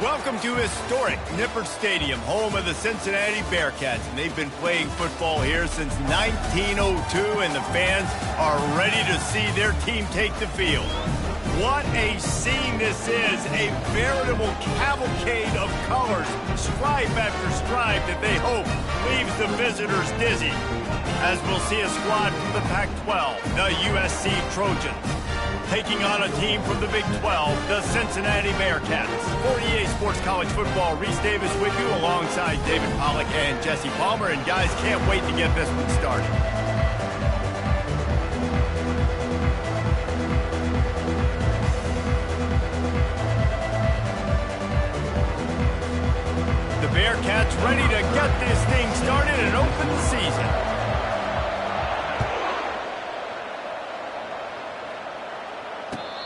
Welcome to historic Nippert Stadium, home of the Cincinnati Bearcats. And they've been playing football here since 1902, and the fans are ready to see their team take the field. What a scene this is, a veritable cavalcade of colors, stripe after stripe that they hope leaves the visitors dizzy. As we'll see a squad from the Pac-12, the USC Trojans, taking on a team from the Big 12, the Cincinnati Bearcats. For EA Sports College Football, Reese Davis with you alongside David Pollack and Jesse Palmer. And guys, can't wait to get this one started. The Bearcats ready to get this thing started and open the season.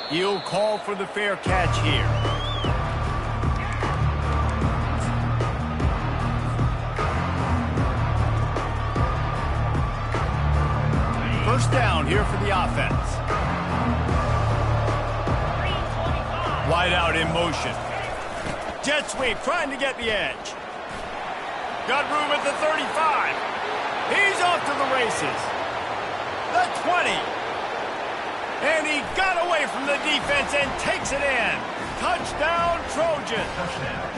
He'll call for the fair catch here. First down here for the offense. Wide out in motion. Jet sweep trying to get the edge. Got room at the 35. He's off to the races. The 20. And he got away from the defense and takes it in. Touchdown, Trojans. Touchdown,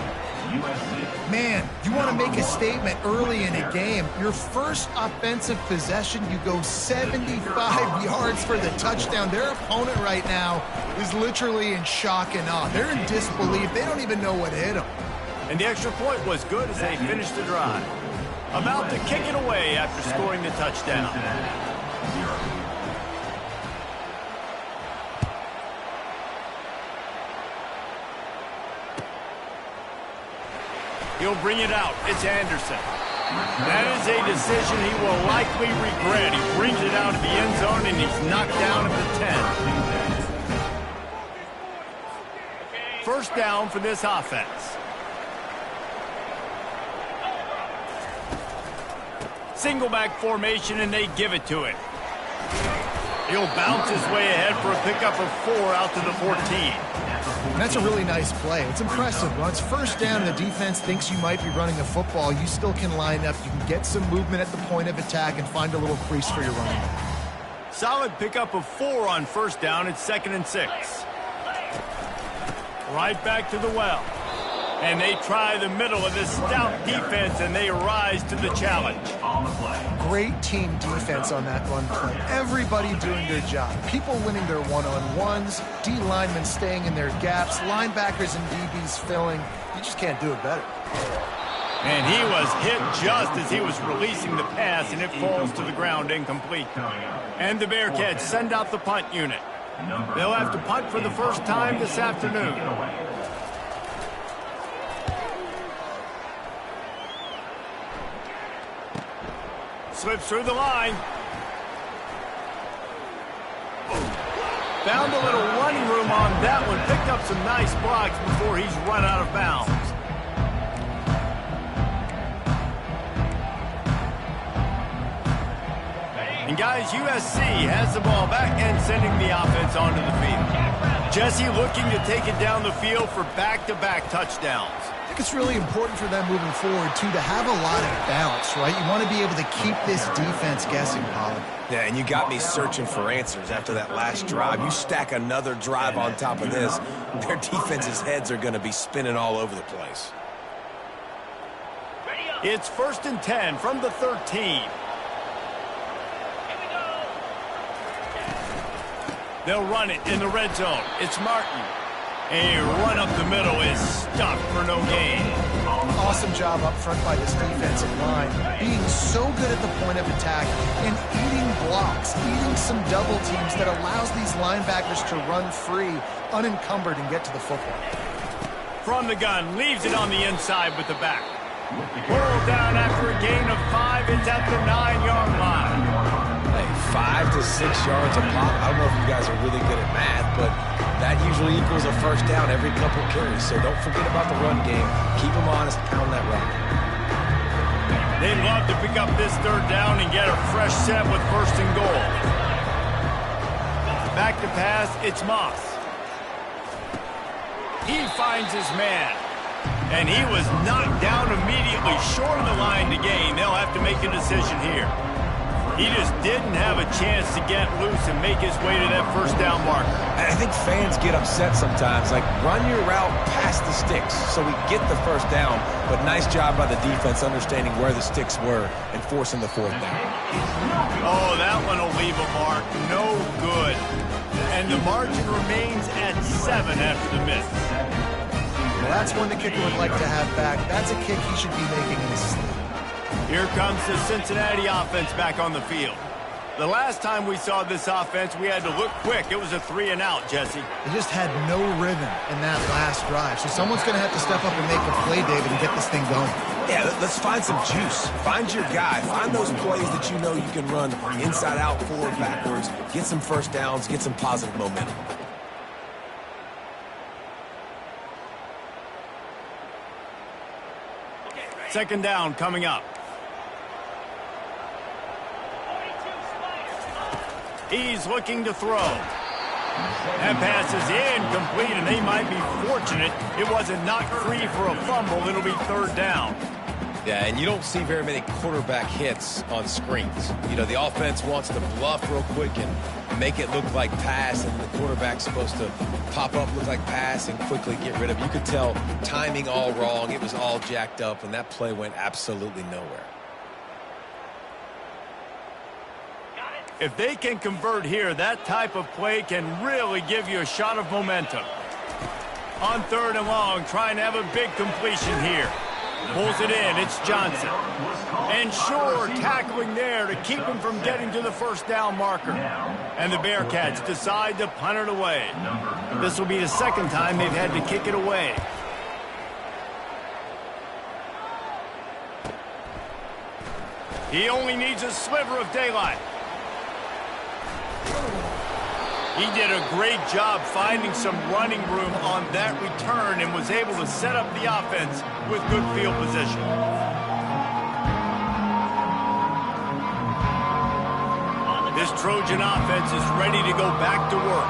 USC. Man, you want to make a statement early in a game. Your first offensive possession, you go 75 yards for the touchdown. Their opponent right now is literally in shock and awe. They're in disbelief. They don't even know what hit them. And the extra point was good as they finished the drive. About to kick it away after scoring the touchdown. He'll bring it out. It's Anderson. That is a decision he will likely regret. He brings it out of the end zone, and he's knocked down at the 10. First down for this offense. Single back formation, and they give it to him. He'll bounce his way ahead for a pickup of 4 out to the 14. And that's a really nice play. It's impressive. When it's first down and the defense thinks you might be running a football, you still can line up. You can get some movement at the point of attack and find a little crease for your running back. Solid pickup of 4 on first down. It's 2nd and 6. Right back to the well. And they try the middle of this stout defense, and they rise to the challenge. Great team defense on that run play. Everybody doing their job. People winning their one-on-ones, D linemen staying in their gaps, linebackers and DBs filling. You just can't do it better. And he was hit just as he was releasing the pass, and it falls to the ground incomplete. And the Bearcats send out the punt unit. They'll have to punt for the first time this afternoon. Slips through the line. Found a little running room on that one. Picked up some nice blocks before he's run out of bounds. And guys, USC has the ball back and sending the offense onto the field. Jesse looking to take it down the field for back-to-back touchdowns. I think it's really important for them moving forward, too, to have a lot of balance, right? You want to be able to keep this defense guessing, Pollard. Yeah, and you got me searching for answers after that last drive. You stack another drive on top of this, their defense's heads are going to be spinning all over the place. It's 1st and 10 from the 13. They'll run it in the red zone. It's Martin. A run up the middle is stuffed for no gain. Awesome job up front by this defensive line, being so good at the point of attack and eating blocks, eating some double teams that allows these linebackers to run free, unencumbered, and get to the football. From the gun, leaves it on the inside with the back. Pulled down after a gain of 5. It's at the 9-yard line. Hey, 5 to 6 yards a pop. I don't know if you guys are really good at math, but that usually equals a first down every couple carries. So don't forget about the run game. Keep them honest, pound that rock. They'd love to pick up this 3rd down and get a fresh set with 1st and goal. Back to pass, it's Moss. He finds his man. And he was knocked down immediately, short of the line to gain. They'll have to make a decision here. He just didn't have a chance to get loose and make his way to that 1st down marker. I think fans get upset sometimes. Like, run your route past the sticks so we get the 1st down. But nice job by the defense understanding where the sticks were and forcing the 4th down. Oh, that one will leave a mark. No good. And the margin remains at 7 after the miss. Well, that's one the kicker would like to have back. That's a kick he should be making in his sleep. Here comes the Cincinnati offense back on the field. The last time we saw this offense, we had to look quick. It was a 3-and-out, Jesse. They just had no rhythm in that last drive. So someone's going to have to step up and make a play, David, and get this thing going. Yeah, let's find some juice. Find your guy. Find those plays that you know you can run inside out, forward, backwards. Get some 1st downs. Get some positive momentum. Second down coming up. He's looking to throw. That pass is incomplete, and they might be fortunate it wasn't knocked free for a fumble. It'll be 3rd down. Yeah, and you don't see very many quarterback hits on screens. You know, the offense wants to bluff real quick and make it look like pass, and the quarterback's supposed to pop up, look like pass, and quickly get rid of it. You could tell timing all wrong. It was all jacked up, and that play went absolutely nowhere. If they can convert here, that type of play can really give you a shot of momentum. On 3rd and long, trying to have a big completion here. Pulls it in, it's Johnson. And Shore tackling there to keep him from getting to the 1st down marker. And the Bearcats decide to punt it away. This will be the 2nd time they've had to kick it away. He only needs a sliver of daylight. He did a great job finding some running room on that return and was able to set up the offense with good field position. This Trojan offense is ready to go back to work.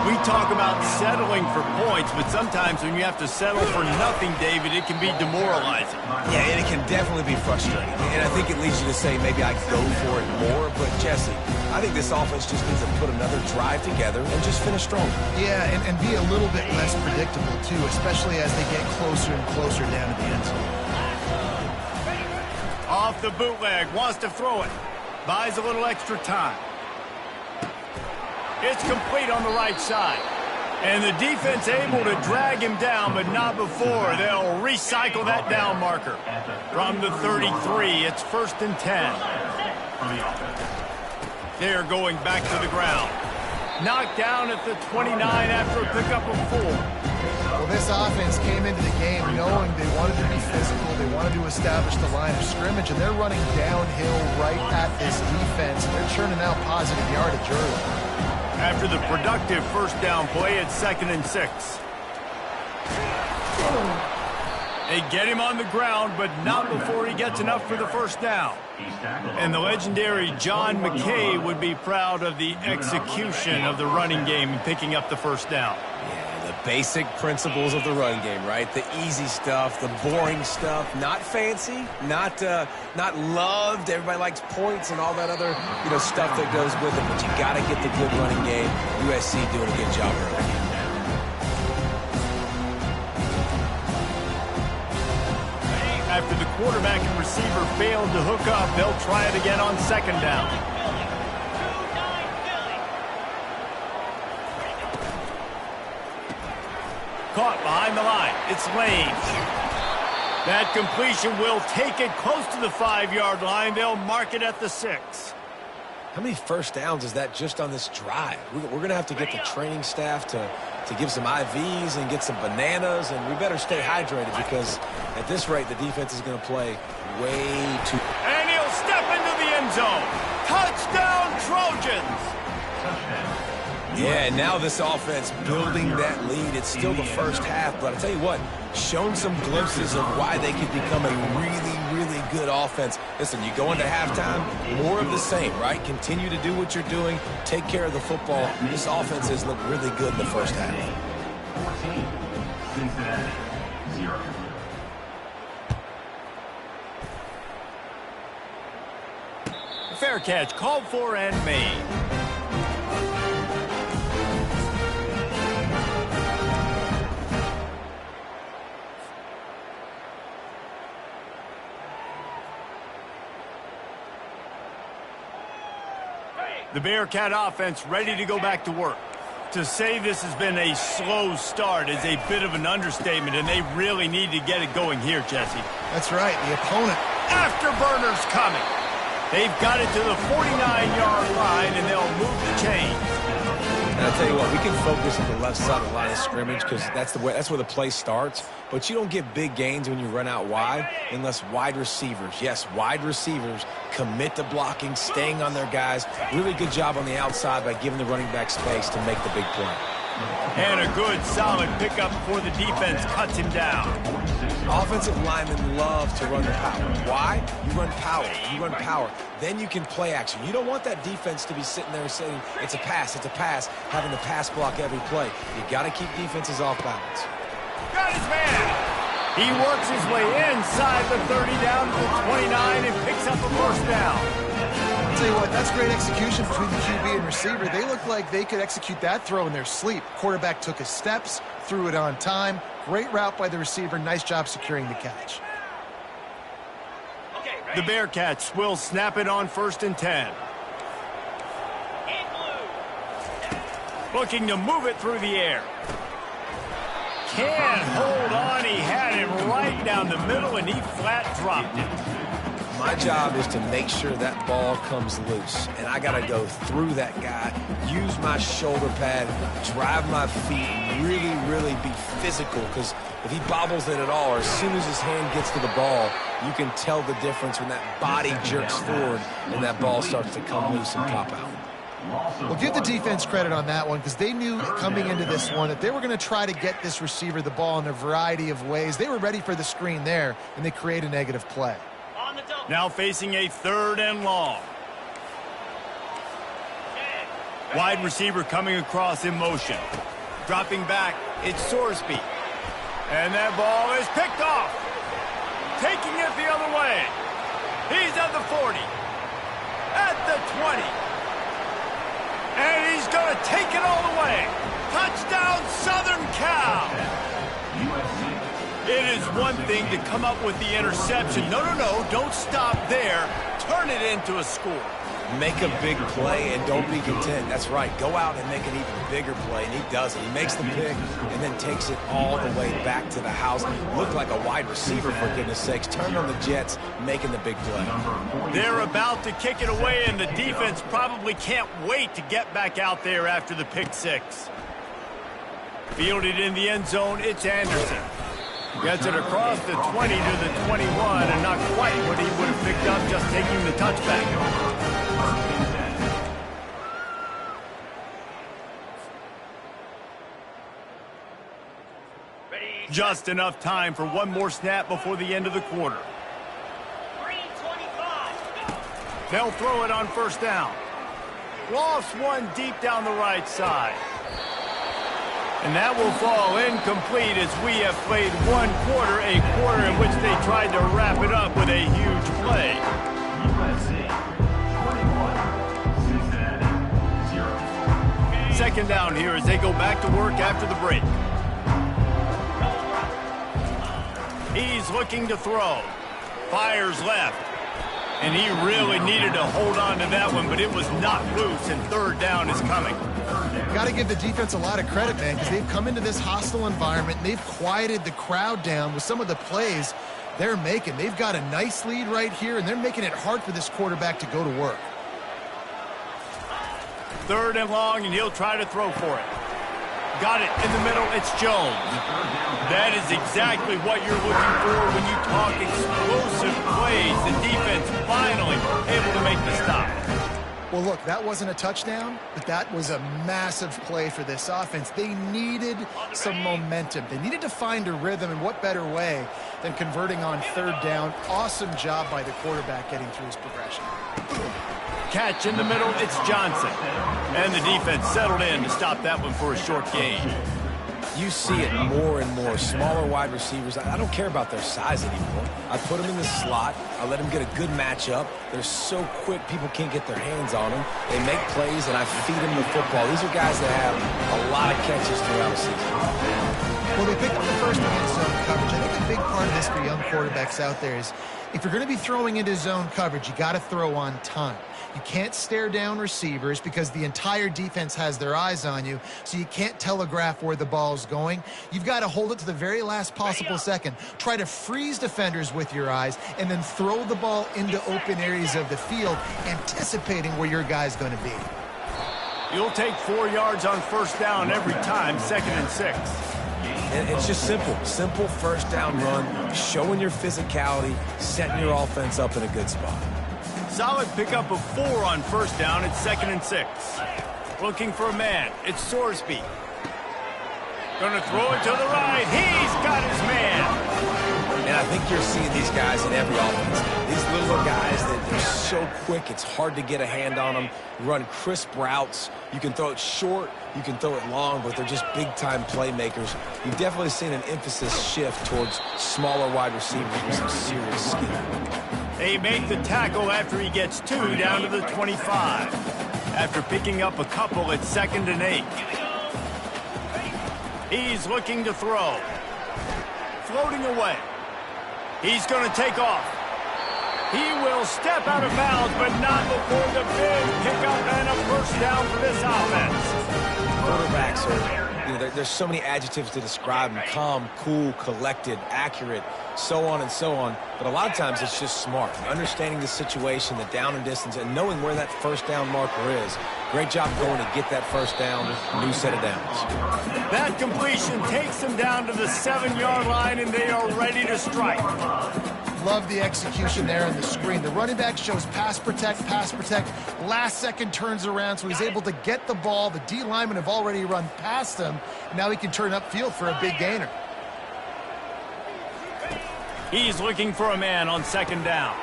We talk about settling for points, but sometimes when you have to settle for nothing, David, it can be demoralizing. Yeah, and it can definitely be frustrating. And I think it leads you to say maybe I go for it more. But, Jesse, I think this offense just needs to put another drive together and just finish strong. Yeah, and be a little bit less predictable, too, especially as they get closer and closer down to the end zone. Off the bootleg, wants to throw it. Buys a little extra time. It's complete on the right side. And the defense able to drag him down, but not before. They'll recycle that down marker. From the 33, it's 1st and 10. They're going back to the ground. Knocked down at the 29 after a pickup of 4. Well, this offense came into the game knowing they wanted to be physical, they wanted to establish the line of scrimmage, and they're running downhill right at this defense. They're churning out positive yardage early. After the productive first down play, it's 2nd and 6. They get him on the ground, but not before he gets enough for the first down. And the legendary John McKay would be proud of the execution of the running game and picking up the first down. Yeah, the basic principles of the run game, right? The easy stuff, the boring stuff, not fancy, not loved. Everybody likes points and all that other stuff that goes with it, but you got to get the good running game. USC doing a good job early. After the quarterback and receiver failed to hook up, they'll try it again on 2nd down. Caught behind the line. It's Lane. That completion will take it close to the 5-yard line. They'll mark it at the 6. How many first downs is that just on this drive? We're going to have to get the training staff to give some IVs and get some bananas, and we better stay hydrated because at this rate, the defense is going to play way too... And he'll step into the end zone. Touchdown, Trojans! Yeah, and now this offense building that lead. It's still the first half, but I tell you what, shown some glimpses of why they could become a really, really good offense. Listen, you go into halftime, more of the same, right? Continue to do what you're doing, take care of the football. This offense has looked really good in the first half. 14, Cincinnati, 0. Fair catch, called for and made. The Bearcat offense ready to go back to work. To say this has been a slow start is a bit of an understatement, and they really need to get it going here, Jesse. That's right. The opponent. Afterburners coming. They've got it to the 49-yard line, and they'll move the chains. And I'll tell you what, we can focus on the left side of the line of scrimmage because that's where the play starts. But you don't get big gains when you run out wide unless wide receivers, yes, wide receivers, commit to blocking, staying on their guys. Really good job on the outside by giving the running back space to make the big play. And a good, solid pickup before the defense cuts him down. Offensive linemen love to run the power. Why? You run power. You run power. Then you can play action. You don't want that defense to be sitting there saying, it's a pass, having to pass block every play. You got to keep defenses off balance. Got his man. He works his way inside the 30 down to the 29 and picks up a first down. I'll tell you what, that's great execution between the QB and receiver. They look like they could execute that throw in their sleep. Quarterback took his steps, threw it on time. Great route by the receiver. Nice job securing the catch. The Bearcats will snap it on 1st and 10. Looking to move it through the air. Can't hold on. He had him right down the middle, and he flat dropped it. My job is to make sure that ball comes loose, and I got to go through that guy, use my shoulder pad, drive my feet, really, really be physical, because if he bobbles it at all, or as soon as his hand gets to the ball, you can tell the difference when that body jerks forward and that ball starts to come loose and pop out. Well, give the defense credit on that one because they knew coming into this one that they were going to try to get this receiver the ball in a variety of ways. They were ready for the screen there, and they create a negative play. Now facing a 3rd and long. Wide receiver coming across in motion. Dropping back, it's Sorsby. And that ball is picked off. Taking it the other way. He's at the 40. At the 20. And he's going to take it all the way. Touchdown, Southern Cal. It is one thing to come up with the interception. No, don't stop there. Turn it into a score. Make a big play and don't be content. That's right. Go out and make an even bigger play, and he does it. He makes the pick and then takes it all the way back to the house. Looked like a wide receiver, for goodness sakes. Turned on the Jets, making the big play. They're about to kick it away, and the defense probably can't wait to get back out there after the pick six. Fielded in the end zone, it's Anderson. Gets it across the 20 to the 21, and not quite what he would have picked up just taking the touchback. Just enough time for one more snap before the end of the quarter. They'll throw it on first down. Lofts one deep down the right side. And that will fall incomplete as we have played one quarter, a quarter in which they tried to wrap it up with a huge play. USC 21, Cincinnati 0. Second down here as they go back to work after the break. He's looking to throw. Fires left. And he really needed to hold on to that one, but it was not loose, and third down is coming. Got to give the defense a lot of credit, man, because they've come into this hostile environment, and they've quieted the crowd down with some of the plays they're making. They've got a nice lead right here, and they're making it hard for this quarterback to go to work. Third and long, and he'll try to throw for it. Got it in the middle. It's Jones. That is exactly what you're looking for when you talk explosive plays. The defense finally able to make the stop. Well, look, that wasn't a touchdown, but that was a massive play for this offense. They needed some momentum. They needed to find a rhythm, and what better way than converting on third down. Awesome job by the quarterback getting through his progression. Catch in the middle, it's Johnson. And the defense settled in to stop that one for a short gain. You see it more and more. Smaller wide receivers, I don't care about their size anymore. I put them in the slot. I let them get a good matchup. They're so quick, people can't get their hands on them. They make plays, and I feed them the football. These are guys that have a lot of catches throughout the season. Well, they picked up the first against zone coverage. I think a big part of this for young quarterbacks out there is if you're going to be throwing into zone coverage, you got to throw on time. You can't stare down receivers because the entire defense has their eyes on you, so you can't telegraph where the ball's going. You've got to hold it to the very last possible second. Try to freeze defenders with your eyes and then throw the ball into open areas of the field, anticipating where your guy's going to be. You'll take 4 yards on first down every time, 2nd and 6. And it's just simple. Simple first down run, showing your physicality, setting your offense up in a good spot. Solid pickup of 4 on first down. It's 2nd and 6. Looking for a man. It's Sorsby. Going to throw it to the right. He's got his man. And I think you're seeing these guys in every offense. These little guys that they're so quick, it's hard to get a hand on them. Run crisp routes. You can throw it short, you can throw it long, but they're just big-time playmakers. You've definitely seen an emphasis shift towards smaller wide receivers with some serious skill. They make the tackle after he gets 2 down to the 25. After picking up a couple, it's 2nd and 8. He's looking to throw. Floating away. He's going to take off. He will step out of bounds, but not before the big pickup and a first down for this offense. Quarterbacks are, there's so many adjectives to describe them. Calm, cool, collected, accurate, so on and so on. But a lot of times it's just smart. Understanding the situation, the down and distance, and knowing where that first down marker is. Great job going to get that first down, new set of downs. That completion takes them down to the 7-yard line, and they are ready to strike. Love the execution there on the screen. The running back shows pass protect, last second turns around, so he's able to get the ball. The D linemen have already run past him, and now he can turn upfield for a big gainer. He's looking for a man on 2nd down.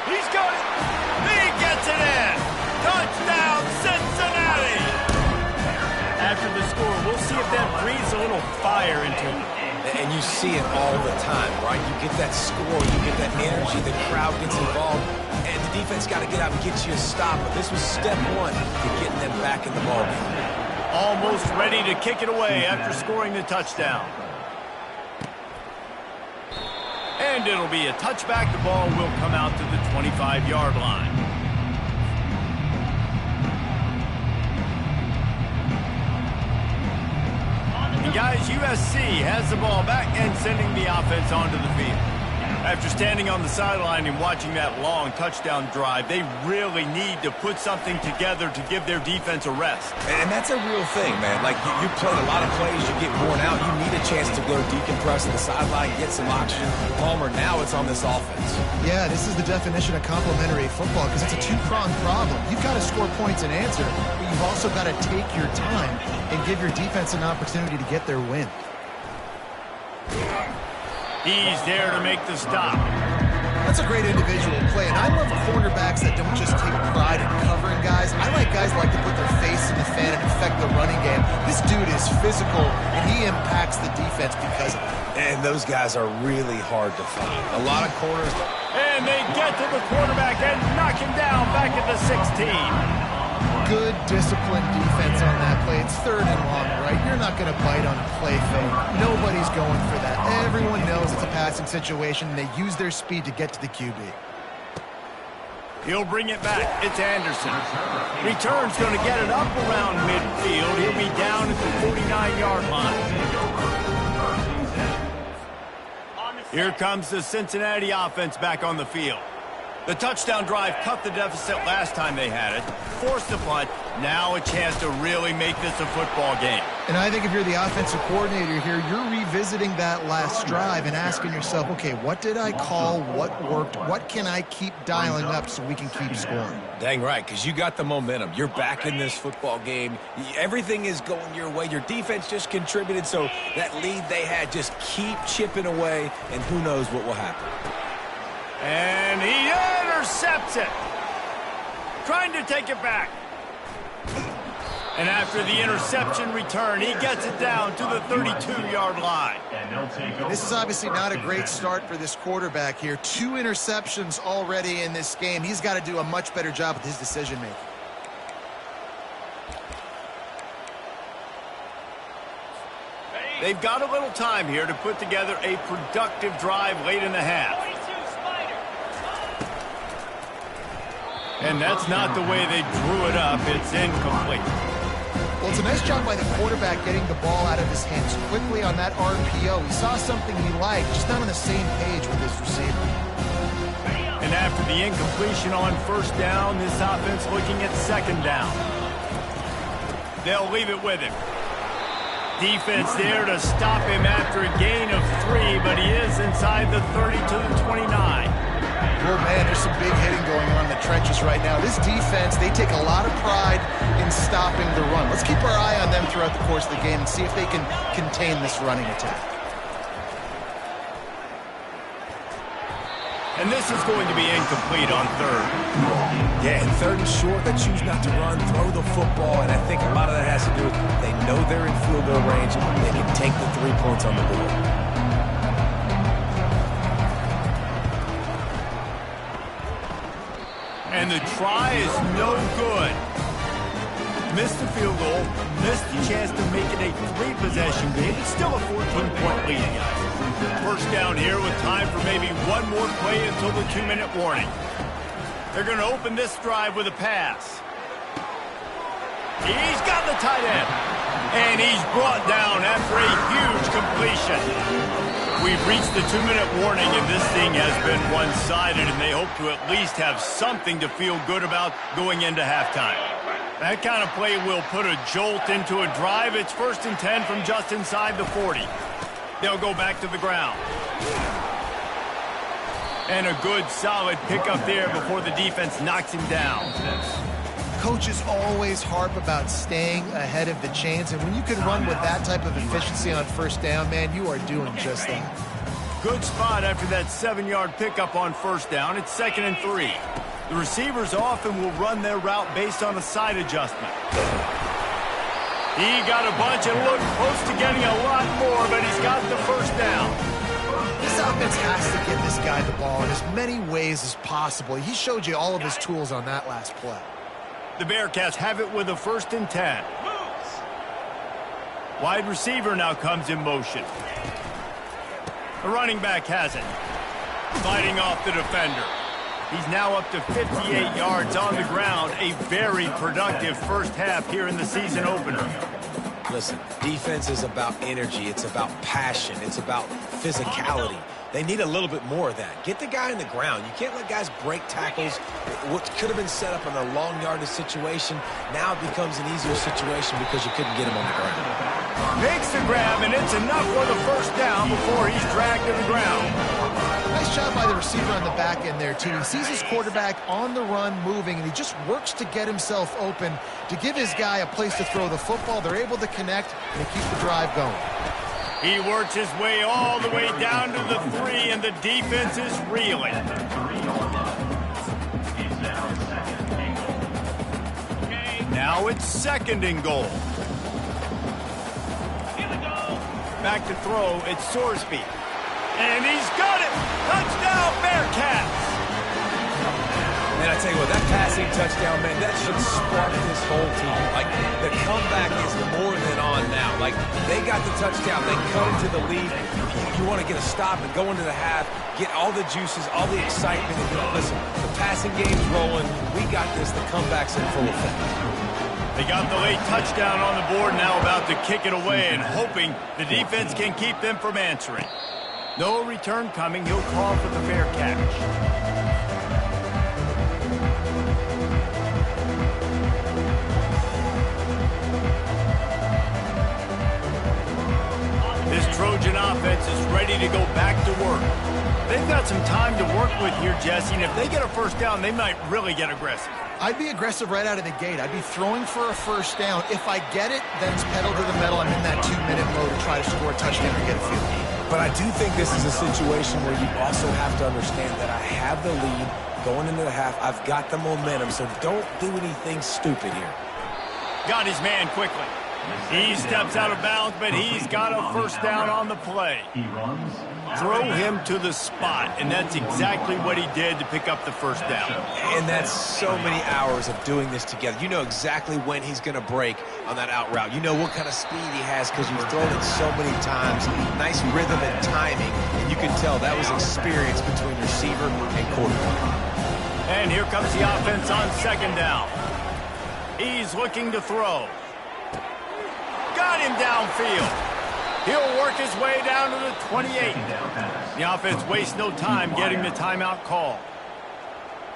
He's got it. He gets it in. Touchdown, Cincinnati. After the score, we'll see if that breathes a little fire into him. And you see it all the time, right? You get that score, you get that energy, the crowd gets involved, and the defense got to get out and get you a stop. But this was step 1 to getting them back in the ballgame. Almost ready to kick it away after scoring the touchdown. And it'll be a touchback. The ball will come out to the 25-yard line. And guys, USC has the ball back and sending the offense onto the field. After standing on the sideline and watching that long touchdown drive, they really need to put something together to give their defense a rest. And that's a real thing, man. Like, you played a lot of plays, you get worn out, you need a chance to go decompress on the sideline, get some oxygen. Palmer, now it's on this offense. Yeah, this is the definition of complementary football because it's a two-pronged problem. You've got to score points and answer, but you've also got to take your time and give your defense an opportunity to get their win. He's there to make the stop. That's a great individual play, and I love cornerbacks that don't just take pride in covering guys. I like guys that like to put their face in the fan and affect the running game. This dude is physical, and he impacts the defense because of it. And those guys are really hard to find. A lot of corners. And they get to the quarterback and knock him down back at the 16. Good disciplined defense on that play. It's 3rd and long, right? You're not going to bite on a play fake. Nobody's going for that. Everyone knows it's a passing situation, and they use their speed to get to the QB. He'll bring it back. It's Anderson. Return's going to get it up around midfield. He'll be down at the 49-yard line. Here comes the Cincinnati offense back on the field. The touchdown drive cut the deficit last time they had it, forced the punt, now a chance to really make this a football game. And I think if you're the offensive coordinator here, you're revisiting that last drive and asking yourself, okay, what did I call? What worked? What can I keep dialing up so we can keep scoring? Dang right, because you got the momentum. You're back in this football game. Everything is going your way. Your defense just contributed, so that lead they had, just keep chipping away, and who knows what will happen. And he intercepts it. Trying to take it back. And after the interception return, he gets it down to the 32-yard line. This is obviously not a great start for this quarterback here. 2 interceptions already in this game. He's got to do a much better job with his decision-making. They've got a little time here to put together a productive drive late in the half. And that's not the way they drew it up. It's incomplete. Well, it's a nice job by the quarterback getting the ball out of his hands quickly on that RPO. He saw something he liked, just not on the same page with his receiver. And after the incompletion on 1st down, this offense looking at 2nd down. They'll leave it with him. Defense there to stop him after a gain of 3, but he is inside the 30 to the 29. Oh, man, there's some big hitting going on in the trenches right now. This defense, they take a lot of pride in stopping the run. Let's keep our eye on them throughout the course of the game and see if they can contain this running attack. And this is going to be incomplete on 3rd. Yeah, and 3rd and short, they choose not to run, throw the football, and I think a lot of that has to do with they know they're in field goal range. They can take the 3 points on the board. And the try is no good. Missed the field goal, missed the chance to make it a 3-possession game. It's still a 14-point lead, guys. 1st down here with time for maybe one more play until the 2-minute warning. They're going to open this drive with a pass. He's got the tight end. And he's brought down after a huge completion. We've reached the 2-minute warning, and this thing has been one-sided, and they hope to at least have something to feel good about going into halftime. That kind of play will put a jolt into a drive. It's 1st and 10 from just inside the 40. They'll go back to the ground. And a good, solid pickup there before the defense knocks him down. Coaches always harp about staying ahead of the chains, and when you can run with that type of efficiency on 1st down, man, you are doing just that. Good spot after that 7-yard pickup on 1st down. It's 2nd and 3. The receivers often will run their route based on a side adjustment. He got a bunch and looked close to getting a lot more, but he's got the 1st down. This offense has to get this guy the ball in as many ways as possible. He showed you all of his tools on that last play. The Bearcats have it with a 1st and 10. Wide receiver now comes in motion. The running back has it. Fighting off the defender. He's now up to 58 yards on the ground. A very productive 1st half here in the season opener. Listen, defense is about energy. It's about passion. It's about physicality. They need a little bit more of that. Get the guy on the ground. You can't let guys break tackles. What could have been set up in a long yardage situation now becomes an easier situation because you couldn't get him on the ground. Makes the grab, and it's enough for the 1st down before he's dragged to the ground. Nice job by the receiver on the back end there, too. He sees his quarterback on the run moving, and he just works to get himself open to give his guy a place to throw the football. They're able to connect, and they keep the drive going. He works his way all the way down to the 3, and the defense is reeling. Now it's 2nd and goal. Back to throw, it's Sorsby. And he's got it! Touchdown, Bearcats! Man, I tell you what, that passing touchdown, man, that should spark this whole team. Like, the comeback is more than on now. Like, they got the touchdown. They cut into the lead. You want to get a stop and go into the half, get all the juices, all the excitement. And listen, the passing game's rolling. We got this. The comeback's in full effect. They got the late touchdown on the board, now about to kick it away and hoping the defense can keep them from answering. No return coming. He'll call for the fair catch. This Trojan offense is ready to go back to work. They've got some time to work with here, Jesse, and if they get a first down, they might really get aggressive. I'd be aggressive right out of the gate. I'd be throwing for a first down. If I get it, then it's pedal to the metal. I'm in that 2-minute mode to try to score a touchdown or get a field goal. But I do think this is a situation where you also have to understand that I have the lead going into the half. I've got the momentum, so don't do anything stupid here. Got his man quickly. He steps out of bounds, but he's got a first down on the play. He runs. Throw him to the spot, and that's exactly what he did to pick up the first down. And that's so many hours of doing this together. You know exactly when he's going to break on that out route. You know what kind of speed he has because you've thrown it so many times. Nice rhythm and timing. And you can tell that was experience between receiver and quarterback. And here comes the offense on 2nd down. He's looking to throw. Got him downfield. He'll work his way down to the 28. The offense wastes no time getting the timeout call.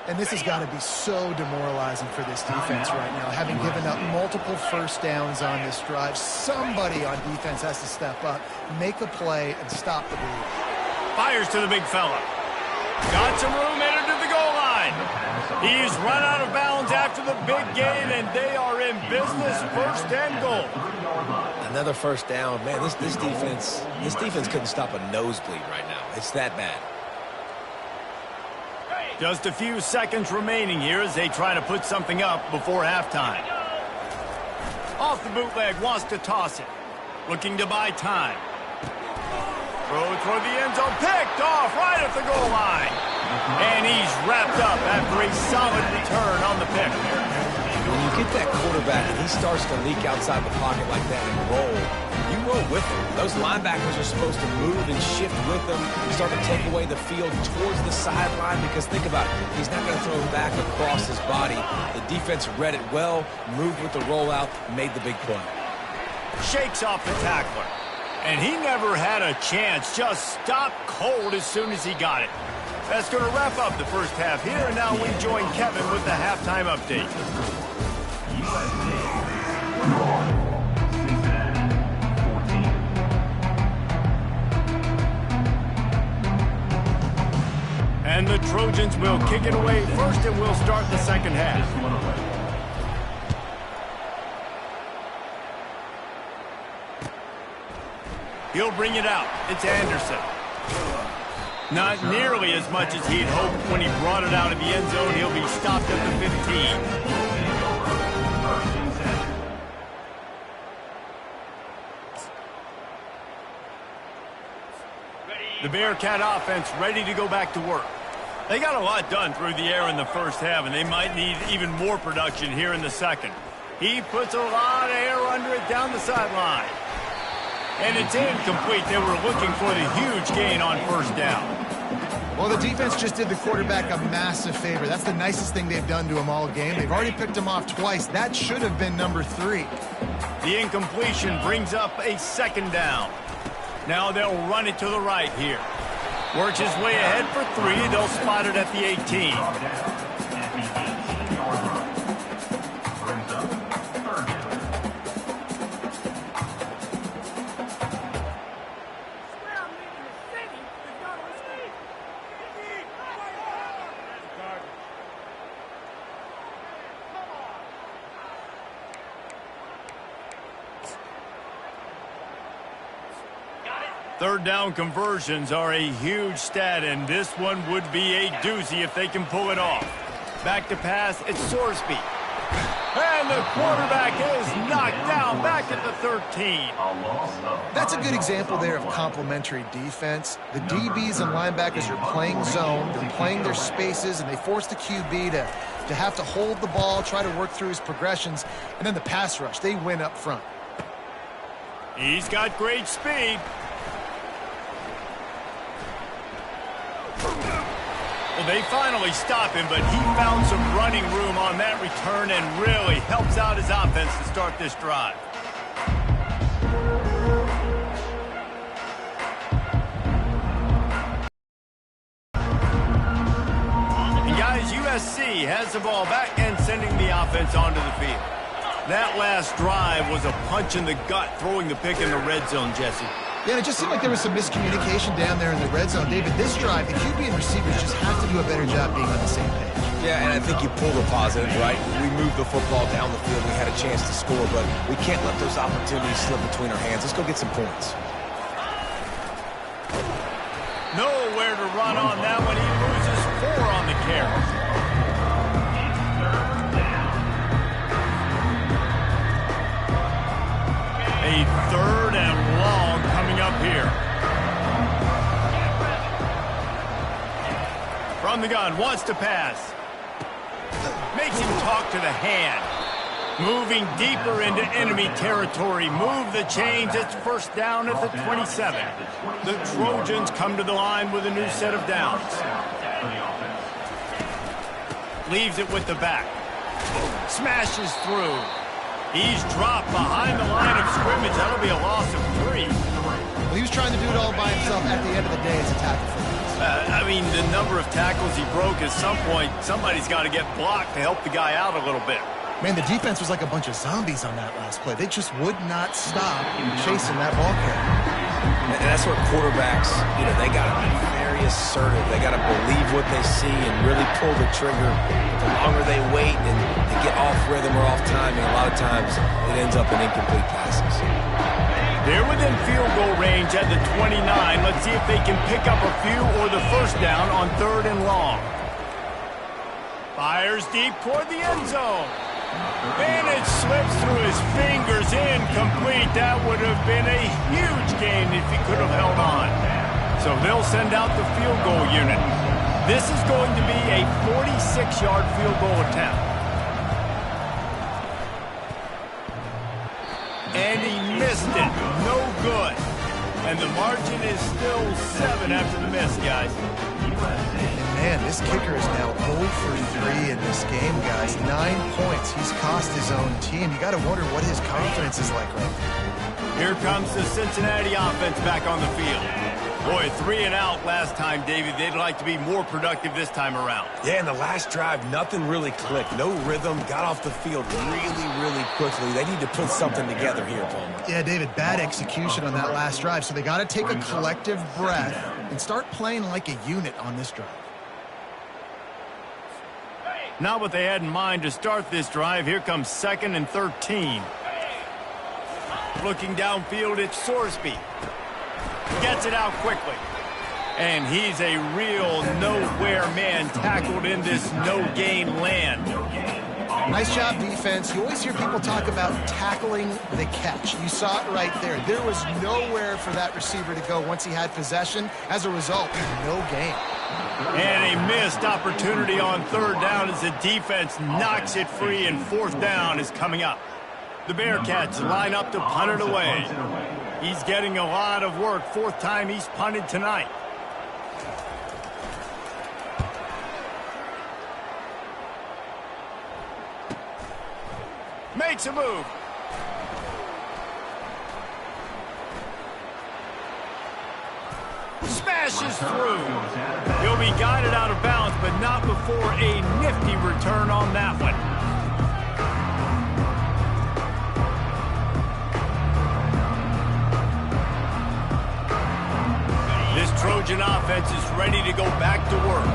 And this has got to be so demoralizing for this defense right now. Having given up multiple first downs on this drive, somebody on defense has to step up, make a play, and stop the bleed. Fires to the big fella. Got some room, entered to the goal line. He's run out of bounds after the big gain, and they are in business, 1st and goal. Another first down. Man, this defense couldn't stop a nosebleed right now. It's that bad. Just a few seconds remaining here as they try to put something up before halftime. Off the bootleg, wants to toss it. Looking to buy time. Throw toward the end zone, picked off right at the goal line. And he's wrapped up after a solid return on the pick. When you get that quarterback and he starts to leak outside the pocket like that and roll, you roll with him. Those linebackers are supposed to move and shift with him and start to take away the field towards the sideline because think about it, he's not going to throw back across his body. The defense read it well, moved with the rollout, made the big play. Shakes off the tackler. And he never had a chance, just stopped cold as soon as he got it. That's going to wrap up the first half here, and now we join Kevin with the halftime update. USC. Cincinnati, 14. And the Trojans will kick it away first, and we'll start the second half. This one away. He'll bring it out. It's Anderson. Not nearly as much as he'd hoped when he brought it out of the end zone. He'll be stopped at the 15. The Bearcat offense ready to go back to work. They got a lot done through the air in the first half, and they might need even more production here in the second. He puts a lot of air under it down the sideline. And it's incomplete. They were looking for the huge gain on first down. Well, the defense just did the quarterback a massive favor. That's the nicest thing they've done to him all game. They've already picked him off twice. That should have been number 3. The incompletion brings up a 2nd down. Now they'll run it to the right here. Works his way ahead for 3. They'll spot it at the 18. Third down conversions are a huge stat, and this one would be a doozy if they can pull it off. Back to pass, it's Sorsby. And the quarterback is knocked down back at the 13. That's a good example there of complementary defense. The DBs and linebackers are playing zone, they're playing their spaces, and they force the QB to have to hold the ball, try to work through his progressions, and then the pass rush, they win up front. He's got great speed. Well, they finally stop him, but he found some running room on that return and really helps out his offense to start this drive. And guys, USC has the ball back and sending the offense onto the field. That last drive was a punch in the gut, throwing the pick in the red zone, Jesse. Yeah, and it just seemed like there was some miscommunication down there in the red zone. David, this drive, the QB and receivers just have to do a better job being on the same page. Yeah, and I think you pull the positive, right? We moved the football down the field. We had a chance to score, but we can't let those opportunities slip between our hands. Let's go get some points. Nowhere to run on that one. He loses 4 on the carry. A third and long coming up here. From the gun, wants to pass. Makes him talk to the hand. Moving deeper into enemy territory. Move the chains. It's first down at the 27. The Trojans come to the line with a new set of downs. Leaves it with the back. Smashes through. He's dropped behind the line of scrimmage. That'll be a loss of 3. Well, he was trying to do it all by himself. At the end of the day, it's a tackle for him. I mean, the number of tackles he broke, at some point, somebody's got to get blocked to help the guy out a little bit. Man, the defense was like a bunch of zombies on that last play. They just would not stop chasing that ball carrier. And that's where quarterbacks, they got to be very assertive. They got to believe what they see and really pull the trigger. The longer they wait and they get off rhythm or off timing, a lot of times it ends up in incomplete passes. They're within field goal range at the 29. Let's see if they can pick up a few or the first down on 3rd and long. Fires deep toward the end zone. And it slips through his fingers, incomplete. That would have been a huge gain if he could have held on. So they'll send out the field goal unit. This is going to be a 46-yard field goal attempt. And he missed it. No good. And the margin is still 7 after the miss, guys. Man, this kicker is now 0 for 3 in this game, guys. 9 points. He's cost his own team. You got to wonder what his confidence is like right now. Here comes the Cincinnati offense back on the field. Boy, 3 and out last time, David. They'd like to be more productive this time around. Yeah, in the last drive, nothing really clicked. No rhythm. Got off the field really, really quickly. They need to put something together here, Palmer. Yeah, David, bad execution on that last drive. So they got to take a collective breath and start playing like a unit on this drive. Not what they had in mind to start this drive. Here comes 2nd and 13. Looking downfield, it's Sorsby. Gets it out quickly. And he's a real nowhere man, tackled in this no-gain land. Nice job, defense. You always hear people talk about tackling the catch. You saw it right there. There was nowhere for that receiver to go once he had possession. As a result, no gain. And a missed opportunity on 3rd down as the defense knocks it free, and 4th down is coming up. The Bearcats line up to punt it away. He's getting a lot of work. 4th time he's punted tonight. Makes a move. Smashes through. He'll be guided out of bounds, but not before a nifty return on that one. This Trojan offense is ready to go back to work.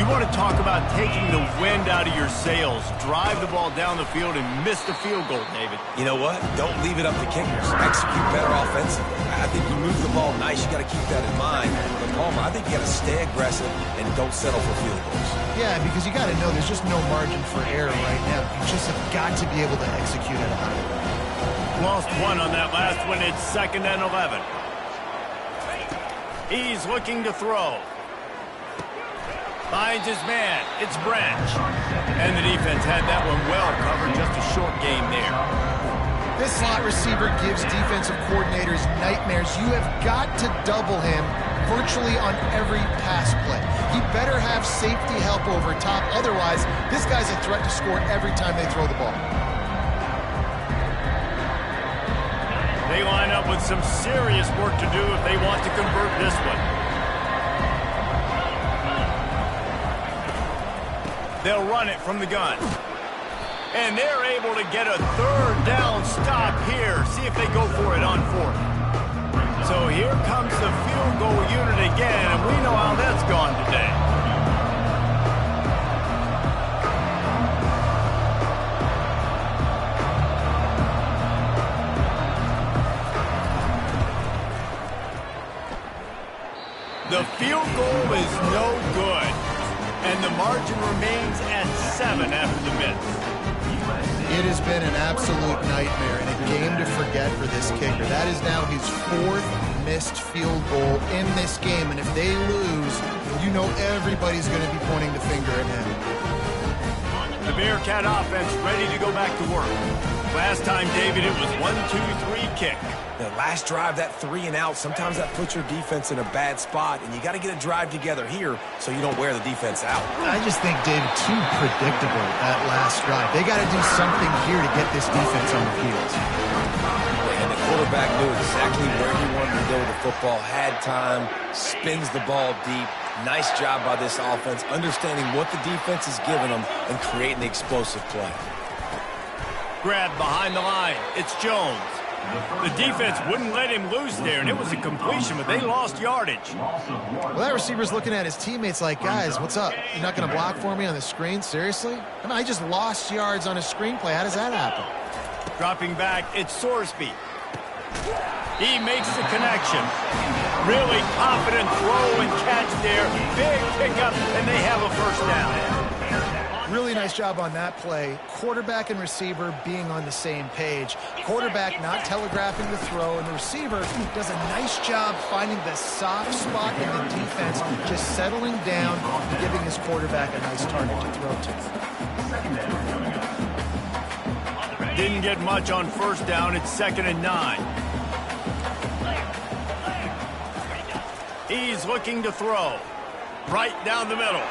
You want to talk about taking the wind out of your sails. Drive the ball down the field and miss the field goal, David. You know what? Don't leave it up to kickers. Execute better offensively. I think you move the ball nice. You got to keep that in mind. But Palmer, I think you got to stay aggressive and don't settle for field goals. Yeah, because you got to know there's just no margin for error right now. You just have got to be able to execute at a high level. Lost one on that last one. It's 2nd and 11. He's looking to throw. Finds his man. It's Branch. And the defense had that one well covered. Just a short game there. This slot receiver gives defensive coordinators nightmares. You have got to double him virtually on every pass play. He better have safety help over top. Otherwise, this guy's a threat to score every time they throw the ball. They line up with some serious work to do if they want to convert this one. They'll run it from the gun. And they're able to get a 3rd down stop here. See if they go for it on 4th. So here comes the field goal unit again, and we know how that's gone today. The field goal is no good. And the margin remains at 7 after the miss. It has been an absolute nightmare and a game to forget for this kicker. That is now his 4th missed field goal in this game. And if they lose, you know everybody's going to be pointing the finger at him. The Bearcat offense ready to go back to work. Last time, David, it was 1-2-3 kick. The last drive, that 3 and out, sometimes that puts your defense in a bad spot, and you got to get a drive together here so you don't wear the defense out. I just think, David, too predictable that last drive. They got to do something here to get this defense on the field. And the quarterback knew exactly where he wanted to go with the football, had time, spins the ball deep. Nice job by this offense, understanding what the defense is giving them and creating the explosive play. Grab behind the line. It's Jones. The defense wouldn't let him lose there, and it was a completion, but they lost yardage. Well, that receiver's looking at his teammates like, guys, what's up? You're not going to block for me on the screen? Seriously? I mean, I just lost yards on a screenplay. How does that happen? Dropping back, it's Sorsby. He makes the connection. Really confident throw and catch there. Big pickup, and they have a 1st down. Really nice job on that play. Quarterback and receiver being on the same page. Quarterback not telegraphing the throw, and the receiver does a nice job finding the soft spot in the defense, just settling down and giving his quarterback a nice target to throw to. Didn't get much on 1st down. It's 2nd and 9. He's looking to throw. Right down the middle.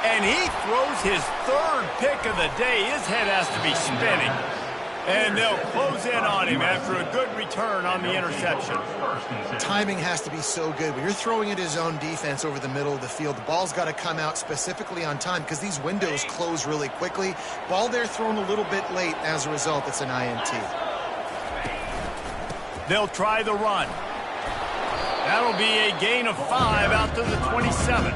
And he throws his 3rd pick of the day. His head has to be spinning. And they'll close in on him after a good return on the interception. Timing has to be so good. When you're throwing at his own defense over the middle of the field, the ball's got to come out specifically on time because these windows close really quickly. Ball there thrown a little bit late. As a result, it's an INT. They'll try the run. That'll be a gain of 5 out to the 27.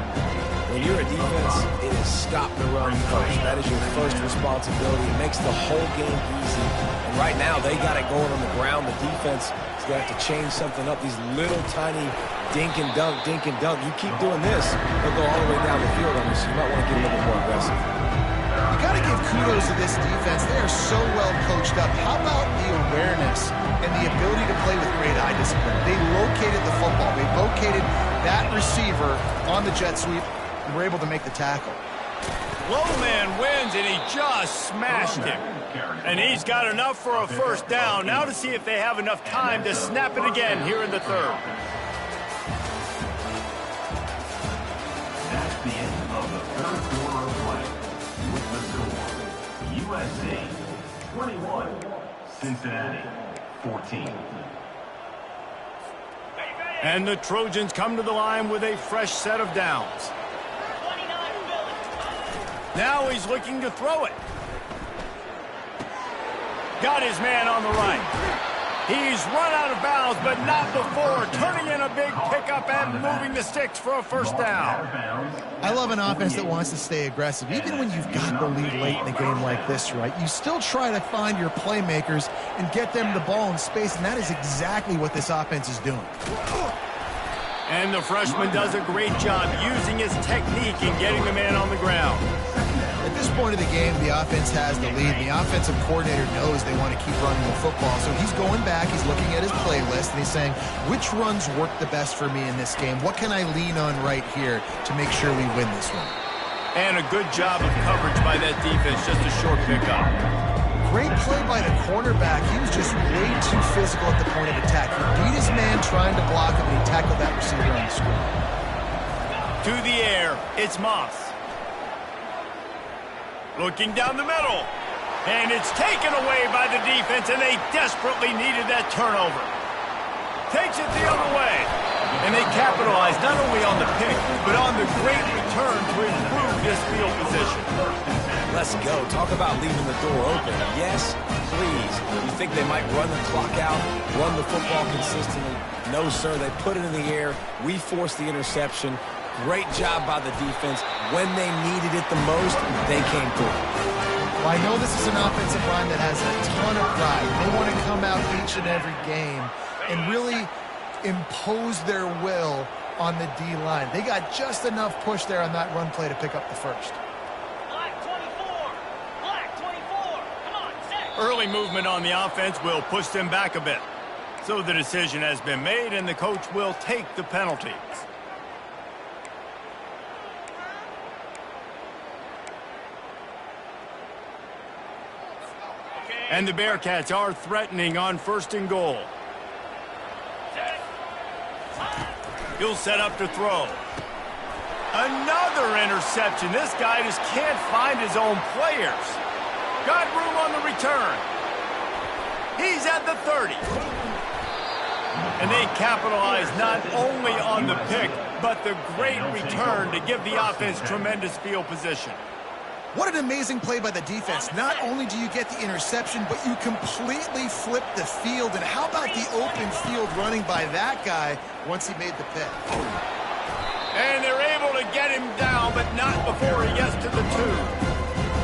When you're a defense, it is stop the run first. That is your first responsibility. It makes the whole game easy. And right now, they got it going on the ground. The defense is going to have to change something up. These little tiny dink and dunk, dink and dunk. You keep doing this, they'll go all the way down the field on you, so you might want to get a little bit more aggressive. You got to give kudos to this defense. They are so well coached up. How about the awareness and the ability to play with great eye discipline? They located the football. They located that receiver on the jet sweep and were able to make the tackle. Low man wins, and he just smashed him. And he's got enough for a 1st down. Now to see if they have enough time to snap it again here in the 3rd. That's the end of the 3rd quarter of play. With the score, USC 21, Cincinnati 14. And the Trojans come to the line with a fresh set of downs. Now he's looking to throw it. Got his man on the right. He's run out of bounds, but not before turning in a big pickup and moving the sticks for a first down. I love an offense that wants to stay aggressive. Even when you've got the lead late in a game like this, right, you still try to find your playmakers and get them the ball in space, and that is exactly what this offense is doing. And the freshman does a great job using his technique in getting the man on the ground. At this point of the game, the offense has the lead, and the offensive coordinator knows they want to keep running the football. So he's going back, he's looking at his playlist, and he's saying, which runs work the best for me in this game? What can I lean on right here to make sure we win this one? And a good job of coverage by that defense, just a short pickup. Great play by the cornerback. He was just way too physical at the point of attack. He beat his man trying to block him, and he tackled that receiver on the screen. To the air, it's Moss. Looking down the middle. And it's taken away by the defense, and they desperately needed that turnover. Takes it the other way. And they capitalize not only on the pick, but on the great return to improve this field position. Let's go. Talk about leaving the door open. Yes, please. You think they might run the clock out, run the football consistently? No, sir. They put it in the air. We forced the interception. Great job by the defense. When they needed it the most, they came through. Well, I know this is an offensive line that has a ton of pride. They want to come out each and every game and really impose their will on the D-line. They got just enough push there on that run play to pick up the first. Black 24. Black 24. Come on, set. Early movement on the offense will push them back a bit. So the decision has been made, and the coach will take the penalty. And the Bearcats are threatening on 1st and goal. He'll set up to throw. Another interception. This guy just can't find his own players. Got room on the return. He's at the 30. And they capitalize not only on the pick, but the great return to give the offense tremendous field position. What an amazing play by the defense. Not only do you get the interception, but you completely flip the field. And how about the open field running by that guy once he made the pick? And they're able to get him down, but not before he gets to the 2.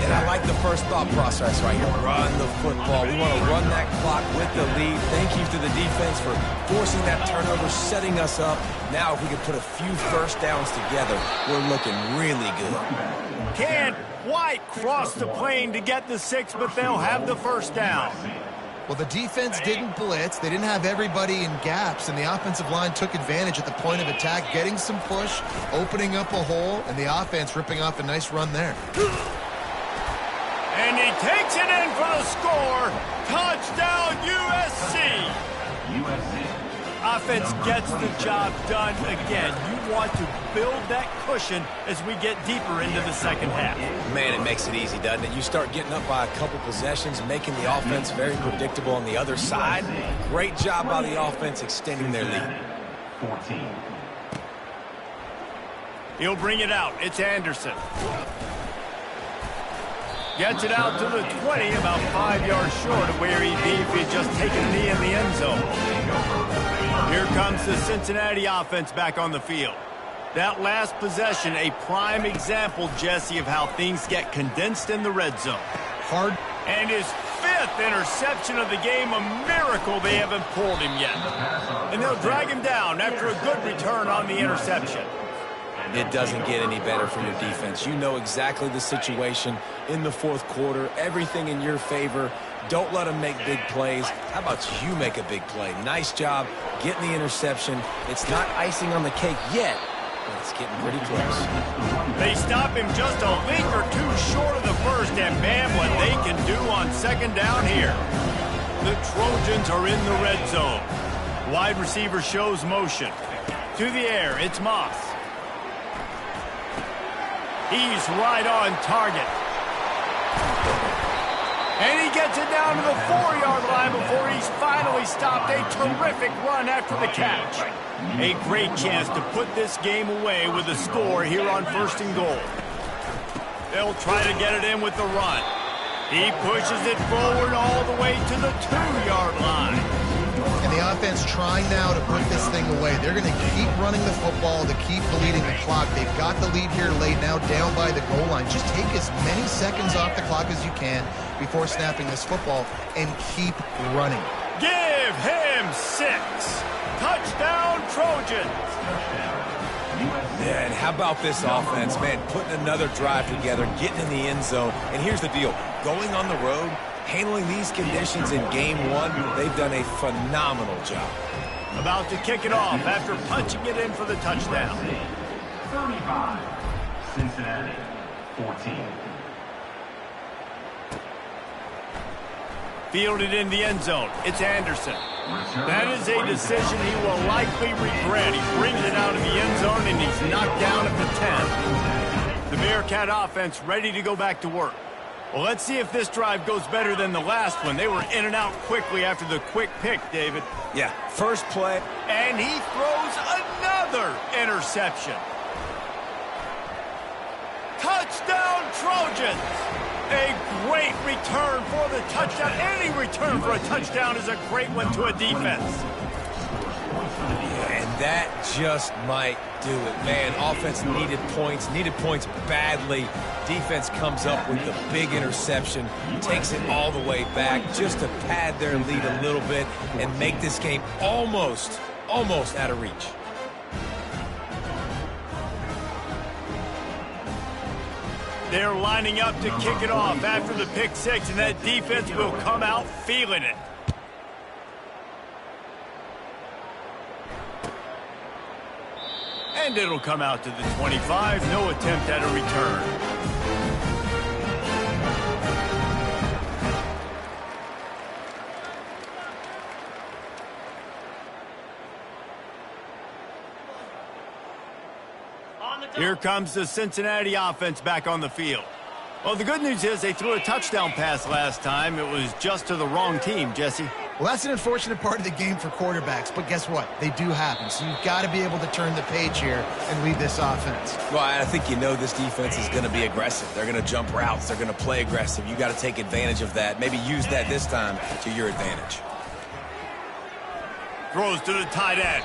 And I like the first thought process right here. Run the football. We want to run that clock with the lead. Thank you to the defense for forcing that turnover, setting us up. Now if we can put a few first downs together, we're looking really good. Can't quite cross the plane to get the 6, but they'll have the first down. Well, the defense didn't blitz. They didn't have everybody in gaps, and the offensive line took advantage at the point of attack, getting some push, opening up a hole, and the offense ripping off a nice run there. And he takes it in for the score. Touchdown, USC. USC. Offense gets the job done again. You want to build that cushion as we get deeper into the second half. Man, it makes it easy, doesn't it? You start getting up by a couple possessions, making the offense very predictable on the other side. Great job by the offense extending their lead. 14. He'll bring it out. It's Anderson. Gets it out to the 20, about 5 yards short of where he'd be if he had just taken a knee in the end zone. Here comes the Cincinnati offense back on the field. That last possession, a prime example, Jesse, of how things get condensed in the red zone. Hard. And his 5th interception of the game, a miracle they haven't pulled him yet. And they'll drag him down after a good return on the interception. It doesn't get any better for your defense. You know exactly the situation in the 4th quarter. Everything in your favor. Don't let them make big plays. How about you make a big play? Nice job getting the interception. It's not icing on the cake yet, but it's getting pretty close. They stop him just a link or 2 short of the first, and bam, what they can do on 2nd down here. The Trojans are in the red zone. Wide receiver shows motion. To the air, it's Moss. He's right on target. And he gets it down to the 4-yard line before he's finally stopped. A terrific run after the catch. A great chance to put this game away with a score here on 1st and goal. They'll try to get it in with the run. He pushes it forward all the way to the 2-yard line. offense trying now to put this thing away. They're going to keep running the football to keep bleeding the clock. They've got the lead here laid now down by the goal line. Just take as many seconds off the clock as you can before snapping this football and keep running. Give him 6. Touchdown, Trojans. Yeah, and how about this offense, man, putting another drive together, getting in the end zone. And here's the deal, going on the road, handling these conditions in game 1, they've done a phenomenal job. About to kick it off after punching it in for the touchdown. 35, Cincinnati, 14. Fielded in the end zone. It's Anderson. That is a decision he will likely regret. He brings it out of the end zone, and he's knocked down at the 10. The Bearcat offense ready to go back to work. Well, let's see if this drive goes better than the last one. They were in and out quickly after the quick pick, David. Yeah, first play. And he throws another interception. Touchdown, Trojans! A great return for the touchdown. Any return for a touchdown is a great one to a defense. And that just might do it, man. Offense needed points badly. Defense comes up with the big interception, takes it all the way back just to pad their lead a little bit and make this game almost out of reach. They're lining up to kick it off after the pick 6, and that defense will come out feeling it. And it'll come out to the 25. No attempt at a return. Here comes the Cincinnati offense back on the field. Well, the good news is they threw a touchdown pass last time. It was just to the wrong team, Jesse. Well, that's an unfortunate part of the game for quarterbacks, but guess what? They do happen, so you've got to be able to turn the page here and lead this offense. Well, I think you know this defense is going to be aggressive. They're going to jump routes. They're going to play aggressive. You got to take advantage of that. Maybe use that this time to your advantage. Throws to the tight end.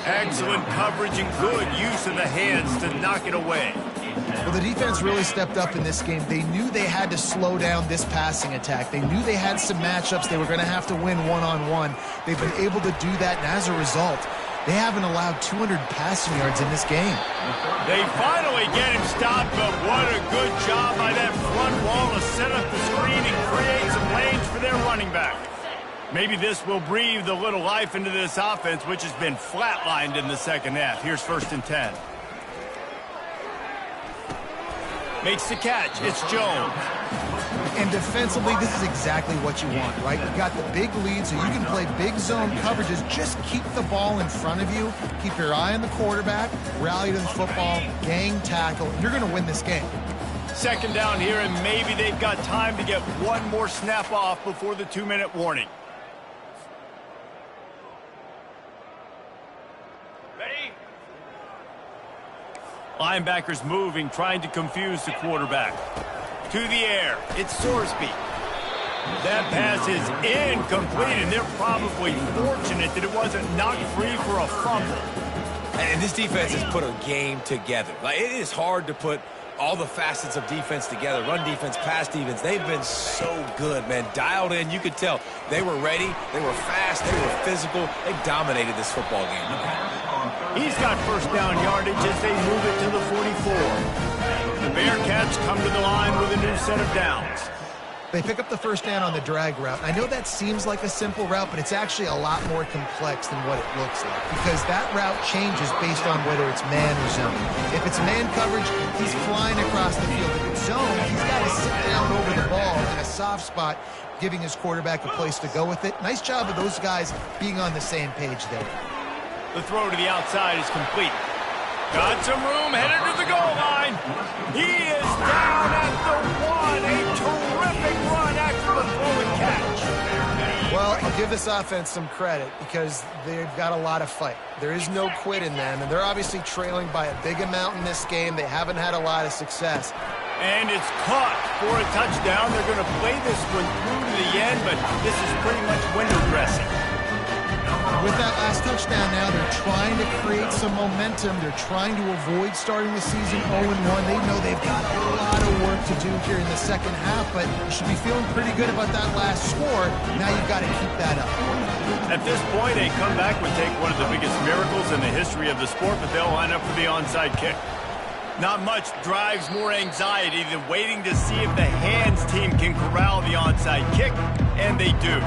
Excellent coverage and good use of the hands to knock it away. Well, the defense really stepped up in this game. They knew they had to slow down this passing attack. They knew they had some matchups they were going to have to win one-on-one. They've been able to do that, and as a result, they haven't allowed 200 passing yards in this game. They finally get him stopped, but what a good job by that front wall to set up the screen and create some lanes for their running back. Maybe this will breathe a little life into this offense, which has been flatlined in the second half. Here's 1st and 10. Makes the catch. It's Jones. And defensively, this is exactly what you want, right? You've got the big lead, so you can play big zone coverages. Just keep the ball in front of you. Keep your eye on the quarterback. Rally to the football. Gang tackle. You're going to win this game. 2nd down here, and maybe they've got time to get one more snap off before the 2-minute warning. Linebackers moving, trying to confuse the quarterback. To the air, it's Sorsby. That pass is incomplete, and they're probably fortunate that it wasn't knocked free for a fumble. And this defense has put a game together. Like, it is hard to put all the facets of defense together. Run defense, pass defense. They've been so good, man. Dialed in. You could tell they were ready. They were fast. They were physical. They dominated this football game. He's got 1st down yardage as they move it to the 44. The Bearcats come to the line with a new set of downs. They pick up the 1st down on the drag route. I know that seems like a simple route, but it's actually a lot more complex than what it looks like, because that route changes based on whether it's man or zone. If it's man coverage, he's flying across the field. If it's zone, he's got to sit down over the ball in a soft spot, giving his quarterback a place to go with it. Nice job of those guys being on the same page there. The throw to the outside is complete. Got some room, headed to the goal line. He is down at the 1. A terrific run after the throw and catch. Well, I'll give this offense some credit because they've got a lot of fight. There is no quit in them, and they're obviously trailing by a big amount in this game. They haven't had a lot of success. And it's caught for a touchdown. They're going to play this one through to the end, but this is pretty much window dressing. With that last touchdown now, they're trying to create some momentum. They're trying to avoid starting the season 0-1. They know they've got a lot of work to do here in the second half, but you should be feeling pretty good about that last score. Now you've got to keep that up. At this point, a comeback would take one of the biggest miracles in the history of the sport, but they'll line up for the onside kick. Not much drives more anxiety than waiting to see if the hands team can corral the onside kick, and they do.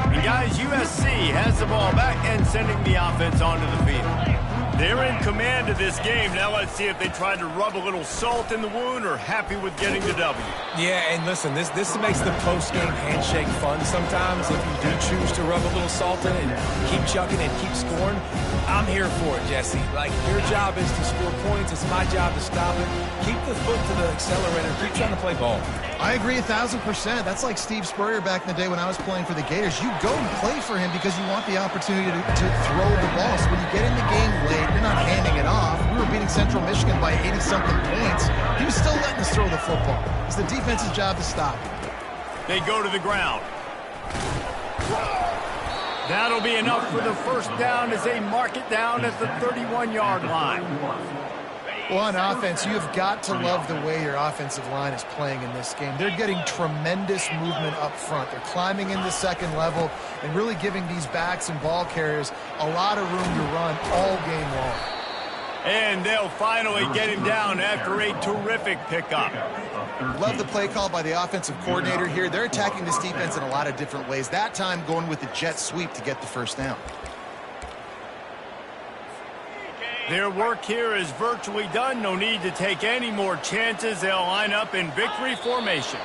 And guys, USC has the ball back and sending the offense onto the field. They're in command of this game. Now let's see if they try to rub a little salt in the wound or happy with getting the W. Yeah, and listen, this makes the post-game handshake fun sometimes. If you do choose to rub a little salt in it and keep chucking and keep scoring, I'm here for it, Jesse. Like, your job is to score points. It's my job to stop it. Keep the foot to the accelerator. Keep trying to play ball. I agree 1,000%. That's like Steve Spurrier back in the day when I was playing for the Gators. You go and play for him because you want the opportunity to throw the ball. So when you get in the game late, you're not handing it off. We were beating Central Michigan by 80-something points. He was still letting us throw the football. It's the defense's job to stop it. They go to the ground. That'll be enough for the first down as they mark it down at the 31-yard line. Well, on offense, you've got to love the way your offensive line is playing in this game. They're getting tremendous movement up front. They're climbing in the second level and really giving these backs and ball carriers a lot of room to run all game long. And they'll finally get him down after a terrific pickup. Love the play call by the offensive coordinator here. They're attacking this defense in a lot of different ways. That time going with the jet sweep to get the first down. Their work here is virtually done. No need to take any more chances. They'll line up in victory formation.